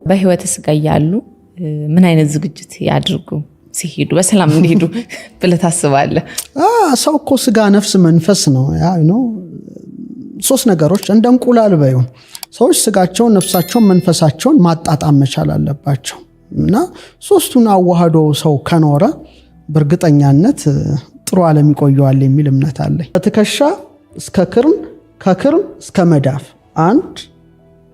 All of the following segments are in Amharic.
በህይወት ስጋ ያሉ ምን አይነት ዝግጅት ያድርጉ ሲሄዱ በሰላም እንዲሄዱ ብለህ ታስባለህ? ሰው እኮ ስጋ ነፍስ መንፈስ ነው። ሶስት ነገሮች እንደ እንቁላል በዩ ሰዎች ስጋቸውን ነፍሳቸውን መንፈሳቸውን ማጣጣም መቻል አለባቸው እና ሶስቱን አዋህዶ ሰው ከኖረ በእርግጠኛነት ጥሩ ዓለም ይቆየዋል የሚል እምነት አለኝ። ከትከሻ እስከ ክርን ከክርን እስከ መዳፍ 1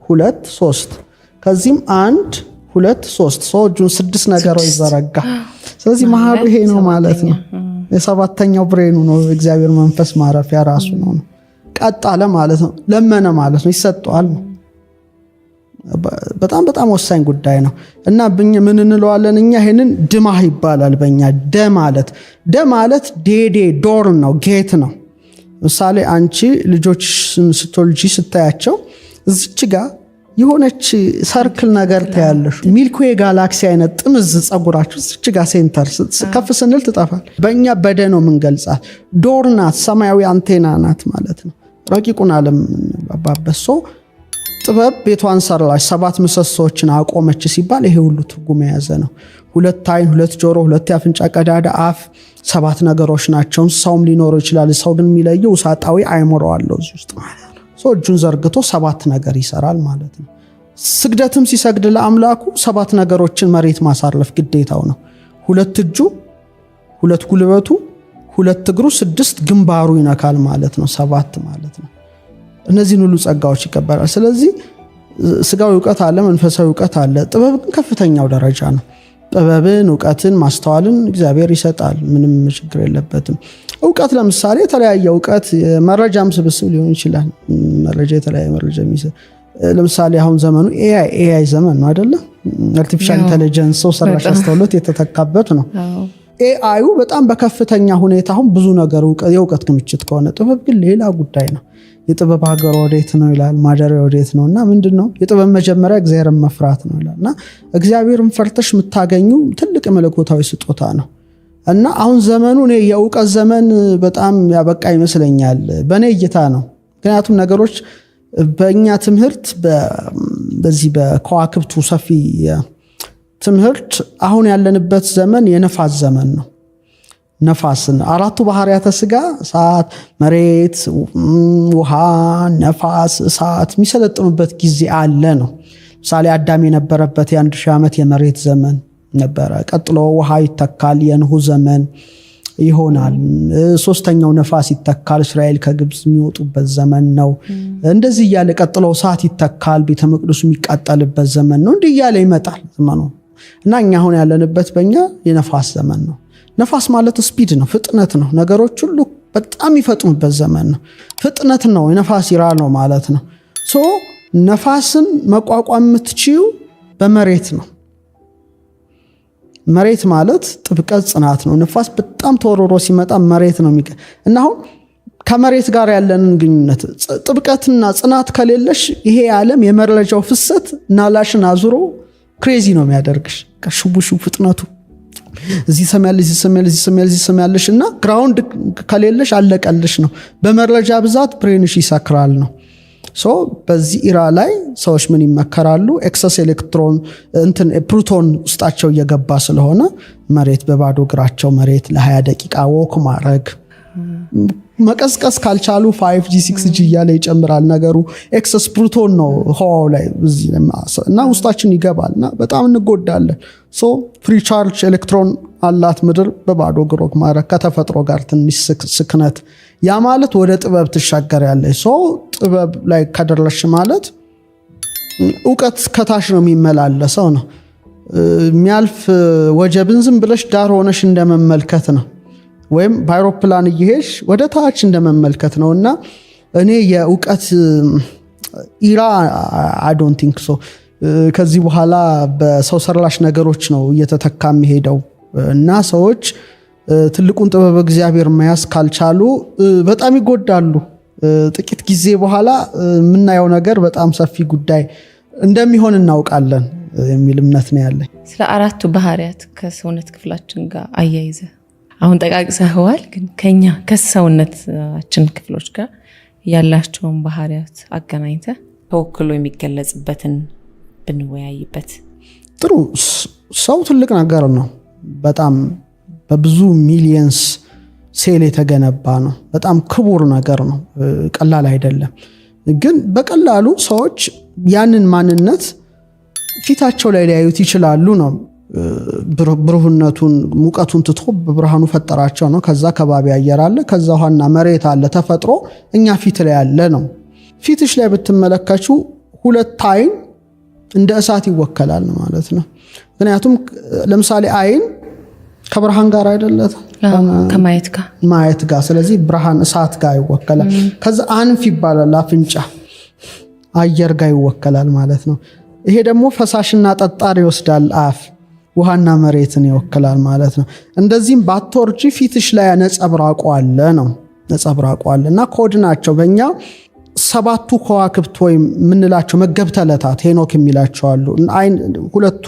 2 3 ከዚህም 1 2 3 ሰው እጁን 6 ነገሮች ይዘረጋ። ስለዚህ መሃሉ ይሄ ነው ማለት ነው። የሰባተኛው ብሬኑ ነው። እግዚአብሔር መንፈስ ማረፊያ ራሱ ነው። ቀጥ አለ ማለት ነው። ለመነ ማለት ነው። ይሰጠዋል። በጣም በጣም ወሳኝ ጉዳይ ነው እና ምን እንለዋለን እኛ? ይሄንን ድማህ ይባላል በእኛ። ደ ማለት ዴዴ ዶር ነው፣ ጌት ነው። ምሳሌ አንቺ ልጆች ስትወልጂ ስታያቸው እዚች ጋር የሆነች ሰርክል ነገር ታያለሽ። ሚልክዌ ጋላክሲ አይነት ጥምዝ ጸጉራችሁ እዚች ጋር ሴንተር ከፍ ስንል ትጠፋል። በእኛ በደ ነው የምንገልጻት። ዶር ናት፣ ሰማያዊ አንቴና ናት ማለት ነው። ረቂቁን ዓለም ባበሶ ጥበብ ቤቷን ሰራች፣ 7 ምሰሶችን አቆመች ሲባል ይሄ ሁሉ ትርጉም የያዘ ነው። 2 አይን፣ 2 ጆሮ፣ 2 አፍንጫ ቀዳዳ፣ አፍ 7 ነገሮች ናቸው። ሰውም ሊኖረው ይችላል። ሰው ግን የሚለየው ውሳጣዊ አይምሮ አለው እዚህ ውስጥ ማለት ነው። ሰው እጁን ዘርግቶ 7 ነገር ይሰራል ማለት ነው። ስግደትም ሲሰግድ ለአምላኩ 7 ነገሮችን መሬት ማሳረፍ ግዴታው ነው። 2 እጁ፣ 2 ጉልበቱ፣ 2 እግሩ፣ 6 ግንባሩ ይነካል ማለት ነው። 7 ማለት ነው። እነዚህን ሁሉ ጸጋዎች ይቀበላል። ስለዚህ ስጋዊ ዕውቀት አለ፣ መንፈሳዊ ዕውቀት አለ። ጥበብ ግን ከፍተኛው ደረጃ ነው። ጥበብን፣ ዕውቀትን፣ ማስተዋልን እግዚአብሔር ይሰጣል። ምንም ችግር የለበትም። ዕውቀት ለምሳሌ የተለያየ ዕውቀት መረጃም ስብስብ ሊሆን ይችላል። የተለያየ መረጃ የሚሰጥ ለምሳሌ አሁን ዘመኑ ኤአይ ዘመን ነው አይደለ? አርቲፊሻል ኢንተለጀንስ ሰው ሰራሽ አስተውሎት የተተካበት ነው። ኤአዩ በጣም በከፍተኛ ሁኔታ አሁን ብዙ ነገር የዕውቀት ክምችት ከሆነ ጥበብ ግን ሌላ ጉዳይ ነው። የጥበብ ሀገር ወዴት ነው ይላል፣ ማደሪያ ወዴት ነው? እና ምንድነው የጥበብ መጀመሪያ እግዚአብሔርን መፍራት ነው ይላል። እና እግዚአብሔርን ፈርተሽ የምታገኙ ትልቅ መለኮታዊ ስጦታ ነው። እና አሁን ዘመኑ እኔ የዕውቀት ዘመን በጣም ያበቃ ይመስለኛል በእኔ እይታ ነው። ምክንያቱም ነገሮች በእኛ ትምህርት በዚህ በከዋክብቱ ሰፊ ትምህርት አሁን ያለንበት ዘመን የነፋስ ዘመን ነው። ነፋስን 4ቱ ባህሪያተ ስጋ እሳት፣ መሬት፣ ውሃ፣ ነፋስ፣ እሳት የሚሰለጥኑበት ጊዜ አለ ነው። ምሳሌ አዳም የነበረበት የ1000 ዓመት የመሬት ዘመን ነበረ። ቀጥሎ ውሃ ይተካል፣ የኖህ ዘመን ይሆናል። 3ኛው ነፋስ ይተካል፣ እስራኤል ከግብጽ የሚወጡበት ዘመን ነው። እንደዚህ እያለ ቀጥሎ እሳት ይተካል፣ ቤተ መቅደሱ የሚቃጠልበት ዘመን ነው። እንዲህ እያለ ይመጣል ዘመኑ እና እኛ አሁን ያለንበት በእኛ የነፋስ ዘመን ነው። ነፋስ ማለት ስፒድ ነው፣ ፍጥነት ነው። ነገሮች ሁሉ በጣም ይፈጥኑበት ዘመን ነው። ፍጥነት ነው፣ የነፋስ ይራ ነው ማለት ነው። ነፋስን መቋቋም የምትችዩ በመሬት ነው። መሬት ማለት ጥብቀት፣ ጽናት ነው። ነፋስ በጣም ተወርሮ ሲመጣ መሬት ነው እና አሁን ከመሬት ጋር ያለንን ግንኙነት ጥብቀትና ጽናት ከሌለሽ ይሄ ዓለም የመረጃው ፍሰት ናላሽን አዙሮ ክሬዚ ነው የሚያደርግሽ። ከሽቡሹ ፍጥነቱ እዚህ ሰማያለሽ እና ግራውንድ ከሌለሽ አለቀልሽ ነው። በመረጃ ብዛት ብሬንሽ ይሰክራል ነው። በዚህ ኢራ ላይ ሰዎች ምን ይመከራሉ? ኤክሰስ ኤሌክትሮን ፕሮቶን ውስጣቸው እየገባ ስለሆነ መሬት በባዶ እግራቸው መሬት ለ20 ደቂቃ ወክ ማድረግ፣ መቀስቀስ ካልቻሉ 5G 6G እያለ ይጨምራል ነገሩ። ኤክሰስ ፕሮቶን ነው ህዋው ላይ እና ውስጣችን ይገባል እና በጣም እንጎዳለን። ፍሪ ቻርጅ ኤሌክትሮን አላት ምድር። በባዶ እግር ወክ ማድረግ ከተፈጥሮ ጋር ትንሽ ስክነት፣ ያ ማለት ወደ ጥበብ ትሻገሪያለሽ። ጥበብ ላይ ከደረሽ ማለት ዕውቀት ከታች ነው የሚመላለሰው ነው። የሚያልፍ ወጀብን ዝም ብለሽ ዳር ሆነሽ እንደመመልከት ነው፣ ወይም በአይሮፕላን እየሄድሽ ወደ ታች እንደመመልከት ነው። እና እኔ የዕውቀት ኢራ አይ ዶንት ቲንክ ሶ ከዚህ በኋላ በሰው ሰራሽ ነገሮች ነው እየተተካ የሚሄደው እና ሰዎች ትልቁን ጥበብ እግዚአብሔር መያዝ ካልቻሉ በጣም ይጎዳሉ። ጥቂት ጊዜ በኋላ የምናየው ነገር በጣም ሰፊ ጉዳይ እንደሚሆን እናውቃለን የሚል እምነት ነው ያለኝ። ስለ 4ቱ ባህሪያት ከሰውነት ክፍላችን ጋር አያይዘ አሁን ጠቃቅሰኸዋል፣ ግን ከኛ ከሰውነታችን ክፍሎች ጋር ያላቸውን ባህሪያት አገናኝተ ተወክሎ የሚገለጽበትን ብንወያይበት። ጥሩ። ሰው ትልቅ ነገር ነው። በጣም በብዙ ሚሊየንስ ሴል የተገነባ ነው። በጣም ክቡር ነገር ነው። ቀላል አይደለም። ግን በቀላሉ ሰዎች ያንን ማንነት ፊታቸው ላይ ሊያዩት ይችላሉ ነው። ብሩህነቱን ሙቀቱን ትቶ በብርሃኑ ፈጠራቸው ነው። ከዛ ከባቢ አየር አለ፣ ከዛ ውሃና መሬት አለ። ተፈጥሮ እኛ ፊት ላይ ያለ ነው። ፊትሽ ላይ ብትመለከቹ 2 አይን እንደ እሳት ይወከላል ማለት ነው። ምክንያቱም ለምሳሌ አይን ከብርሃን ጋር አይደለም ከማየት ጋር። ስለዚህ ብርሃን እሳት ጋር ይወከላል። ከዛ አንፍ ይባላል፣ አፍንጫ አየር ጋር ይወከላል ማለት ነው። ይሄ ደግሞ ፈሳሽና ጠጣር ይወስዳል፣ አፍ ውሃና መሬትን ይወክላል ማለት ነው። እንደዚህም ባትወርጂ ፊትሽ ላይ ነጸብራቁ አለ ነው። ነጸብራቁ አለ እና ኮድ ናቸው። በእኛ 7ቱ ከዋክብት ወይም ምንላቸው መገብተ ዕለታት ሄኖክ የሚላቸው አሉ። አይን 2ቱ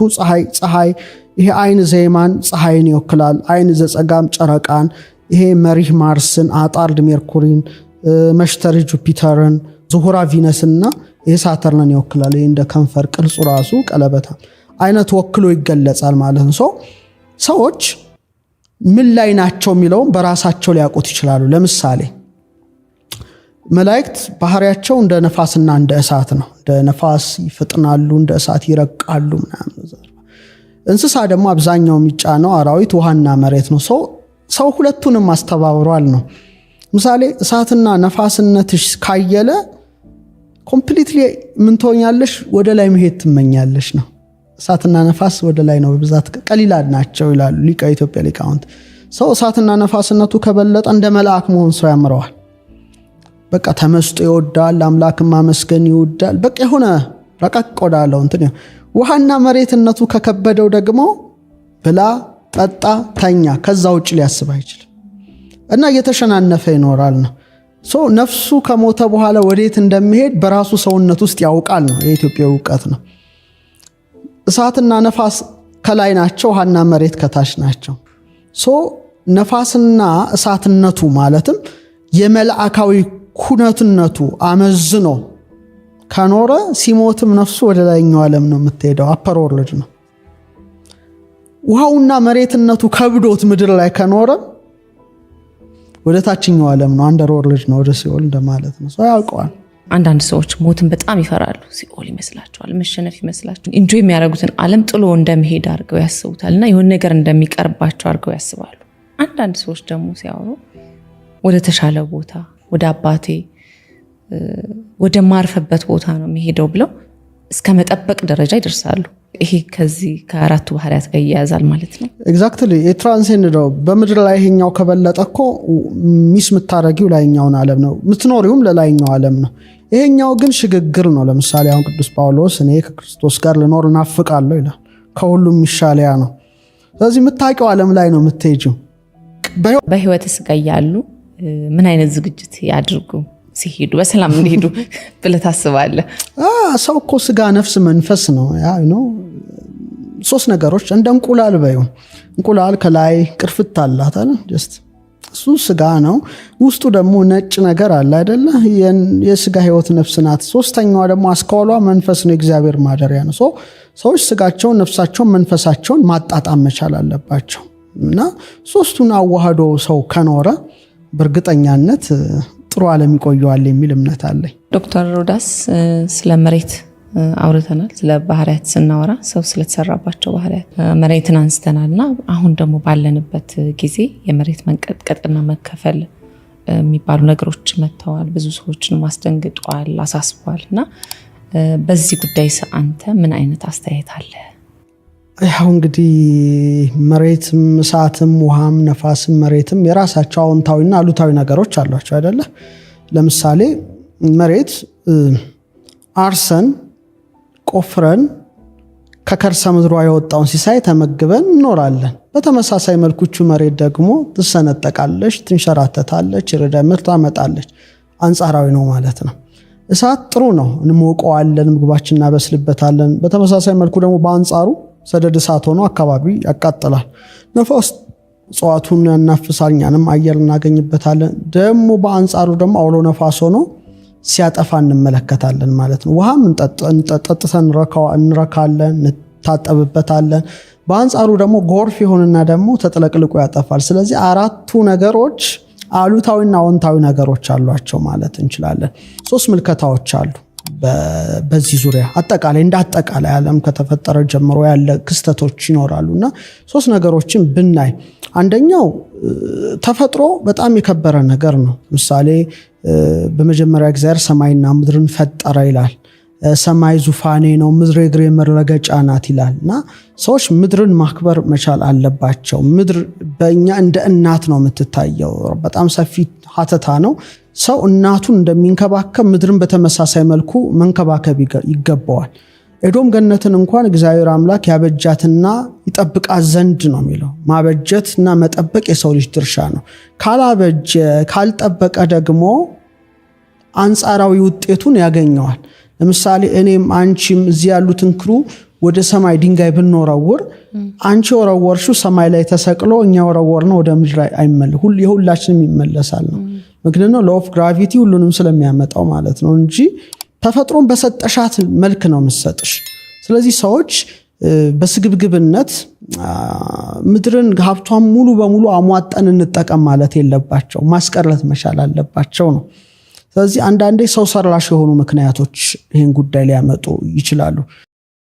ፀሐይ ይሄ አይን ዘይማን ፀሐይን ይወክላል። አይን ዘጸጋም ጨረቃን፣ ይሄ መሪህ ማርስን፣ አጣርድ ሜርኩሪን፣ መሽተሪ ጁፒተርን፣ ዙሁራ ቪነስና ይሄ ሳተርንን ይወክላል። ይሄ እንደ ከንፈር ቅርጹ ራሱ ቀለበታ አይነት ወክሎ ይገለጻል ማለት ነው። ሰዎች ምን ላይ ናቸው የሚለውን በራሳቸው ሊያውቁት ይችላሉ። ለምሳሌ መላእክት ባህሪያቸው እንደ ነፋስና እንደ እሳት ነው። እንደ ነፋስ ይፈጥናሉ፣ እንደ እሳት ይረቃሉ ምናምን። እንስሳ ደግሞ አብዛኛው የሚጫነው አራዊት ውሃና መሬት ነው። ሰው ሁለቱንም አስተባብሯል ነው። ምሳሌ እሳትና ነፋስነትሽ ካየለ ኮምፕሊትሊ ምን ትሆኛለሽ? ወደ ላይ መሄድ ትመኛለሽ ነው። እሳትና ነፋስ ወደ ላይ ነው በብዛት ቀሊላድ ናቸው ይላሉ ሊቃ ኢትዮጵያ ሊቃውንት። ሰው እሳትና ነፋስነቱ ከበለጠ እንደ መልአክ መሆን ሰው ያምረዋል። በቃ ተመስጦ ይወዳል፣ አምላክን ማመስገን ይወዳል። በቃ የሆነ ረቀቅ ወዳለው እንትን። ውሃና መሬትነቱ ከከበደው ደግሞ ብላ ጠጣ ተኛ፣ ከዛ ውጭ ሊያስብ አይችልም እና እየተሸናነፈ ይኖራል ነው። ነፍሱ ከሞተ በኋላ ወዴት እንደሚሄድ በራሱ ሰውነት ውስጥ ያውቃል ነው። የኢትዮጵያ ዕውቀት ነው። እሳትና ነፋስ ከላይ ናቸው፣ ውሃና መሬት ከታች ናቸው። ነፋስና እሳትነቱ ማለትም የመልአካዊ ኩነትነቱ አመዝኖ ከኖረ ሲሞትም ነፍሱ ወደ ላይኛው ዓለም ነው የምትሄደው፣ አፐር ወርልድ ነው። ውሃውና መሬትነቱ ከብዶት ምድር ላይ ከኖረ ወደ ታችኛው ዓለም ነው፣ አንደር ወርልድ ነው፣ ወደ ሲኦል እንደማለት ነው። ሰው ያውቀዋል። አንዳንድ ሰዎች ሞትን በጣም ይፈራሉ። ሲኦል ይመስላቸዋል፣ መሸነፍ ይመስላቸዋል። ኢንጆይ የሚያደርጉትን ዓለም ጥሎ እንደሚሄድ አድርገው ያስቡታል እና የሆነ ነገር እንደሚቀርባቸው አድርገው ያስባሉ። አንዳንድ ሰዎች ደግሞ ሲያወሩ ወደ ተሻለ ቦታ፣ ወደ አባቴ ወደ ማርፈበት ቦታ ነው የሚሄደው ብለው እስከ መጠበቅ ደረጃ ይደርሳሉ። ይሄ ከዚህ ከአራቱ ባህሪያት ጋር ይያዛል ማለት ነው። ኤግዛክትሊ የትራንሴንድ ነው። በምድር ላይ ይሄኛው ከበለጠ እኮ ሚስ የምታረጊው ላይኛውን ዓለም ነው፣ የምትኖሪውም ለላይኛው ዓለም ነው። ይሄኛው ግን ሽግግር ነው። ለምሳሌ አሁን ቅዱስ ጳውሎስ እኔ ከክርስቶስ ጋር ልኖር እናፍቃለሁ ይላል። ከሁሉም ይሻለያ ነው። ስለዚህ የምታውቂው ዓለም ላይ ነው የምትሄጂው። በህይወት ስጋ ያሉ ምን አይነት ዝግጅት ያድርጉ ሲሄዱ በሰላም እንዲሄዱ ብለህ ታስባለህ? ሰው እኮ ስጋ፣ ነፍስ፣ መንፈስ ነው። ሶስት ነገሮች እንደ እንቁላል በዩ። እንቁላል ከላይ ቅርፍት አላት አይደል? ጀስት እሱ ስጋ ነው። ውስጡ ደግሞ ነጭ ነገር አለ አይደለ? የስጋ ህይወት ነፍስ ናት። ሶስተኛዋ ደግሞ አስኳሏ መንፈስ ነው፣ እግዚአብሔር ማደሪያ ነው። ሰዎች ስጋቸውን፣ ነፍሳቸውን፣ መንፈሳቸውን ማጣጣም መቻል አለባቸው እና ሶስቱን አዋህዶ ሰው ከኖረ በእርግጠኛነት ጥሩ ዓለም ይቆየዋል የሚል እምነት አለኝ። ዶክተር ሮዳስ ስለ መሬት አውርተናል። ስለ ባህሪያት ስናወራ ሰው ስለተሰራባቸው ባህሪያት መሬትን አንስተናልና አሁን ደግሞ ባለንበት ጊዜ የመሬት መንቀጥቀጥና መከፈል የሚባሉ ነገሮች መጥተዋል። ብዙ ሰዎችን ማስደንግጧል፣ አሳስቧል እና በዚህ ጉዳይ አንተ ምን አይነት አስተያየት አለ? ያው እንግዲህ መሬትም እሳትም ውሃም ነፋስም መሬትም የራሳቸው አዎንታዊና አሉታዊ ነገሮች አሏቸው አይደለ? ለምሳሌ መሬት አርሰን ቆፍረን ከከርሰ ምድሯ የወጣውን ሲሳይ ተመግበን እንኖራለን። በተመሳሳይ መልኩቹ መሬት ደግሞ ትሰነጠቃለች፣ ትንሸራተታለች፣ ርዕደ ምርት ታመጣለች። አንጻራዊ ነው ማለት ነው። እሳት ጥሩ ነው፣ እንሞቀዋለን፣ ምግባችን እናበስልበታለን። በተመሳሳይ መልኩ ደግሞ በአንጻሩ ሰደድ እሳት ሆኖ አካባቢ ያቃጥላል። ነፋስ እጽዋቱን ያናፍሳል፣ እኛንም አየር እናገኝበታለን። ደግሞ በአንጻሩ ደግሞ አውሎ ነፋስ ሆኖ ሲያጠፋ እንመለከታለን ማለት ነው። ውሃም ጠጥተን እንረካለን፣ እንታጠብበታለን። በአንጻሩ ደግሞ ጎርፍ ይሆንና ደግሞ ተጥለቅልቆ ያጠፋል። ስለዚህ አራቱ ነገሮች አሉታዊና አዎንታዊ ነገሮች አሏቸው ማለት እንችላለን። 3 ምልከታዎች አሉ በዚህ ዙሪያ አጠቃላይ እንደ አጠቃላይ ዓለም ከተፈጠረ ጀምሮ ያለ ክስተቶች ይኖራሉና 3 ነገሮችን ብናይ፣ አንደኛው ተፈጥሮ በጣም የከበረ ነገር ነው። ምሳሌ በመጀመሪያ እግዚአብሔር ሰማይና ምድርን ፈጠረ ይላል። ሰማይ ዙፋኔ ነው፣ ምድር የእግሬ መረገጫ ናት ይላልና ሰዎች ምድርን ማክበር መቻል አለባቸው። ምድር በእኛ እንደ እናት ነው የምትታየው። በጣም ሰፊ ሀተታ ነው። ሰው እናቱን እንደሚንከባከብ ምድርን በተመሳሳይ መልኩ መንከባከብ ይገባዋል። ኤዶም ገነትን እንኳን እግዚአብሔር አምላክ ያበጃትና ይጠብቃት ዘንድ ነው የሚለው። ማበጀትና መጠበቅ የሰው ልጅ ድርሻ ነው። ካላበጀ ካልጠበቀ ደግሞ አንጻራዊ ውጤቱን ያገኘዋል። ለምሳሌ እኔም አንቺም እዚህ ያሉትን ክሩ ወደ ሰማይ ድንጋይ ብንወረውር አንቺ ወረወርሽው ሰማይ ላይ ተሰቅሎ እኛ ወረወርነው ወደ ምድር አይመለስ፣ የሁላችንም ይመለሳል ነው። ምክንያቱም ሎው ግራቪቲ ሁሉንም ስለሚያመጣው ማለት ነው እንጂ ተፈጥሮን በሰጠሻት መልክ ነው የምትሰጥሽ። ስለዚህ ሰዎች በስግብግብነት ምድርን ሀብቷን ሙሉ በሙሉ አሟጠን እንጠቀም ማለት የለባቸው፣ ማስቀረት መቻል አለባቸው ነው። ስለዚህ አንዳንዴ ሰው ሰራሽ የሆኑ ምክንያቶች ይህን ጉዳይ ሊያመጡ ይችላሉ።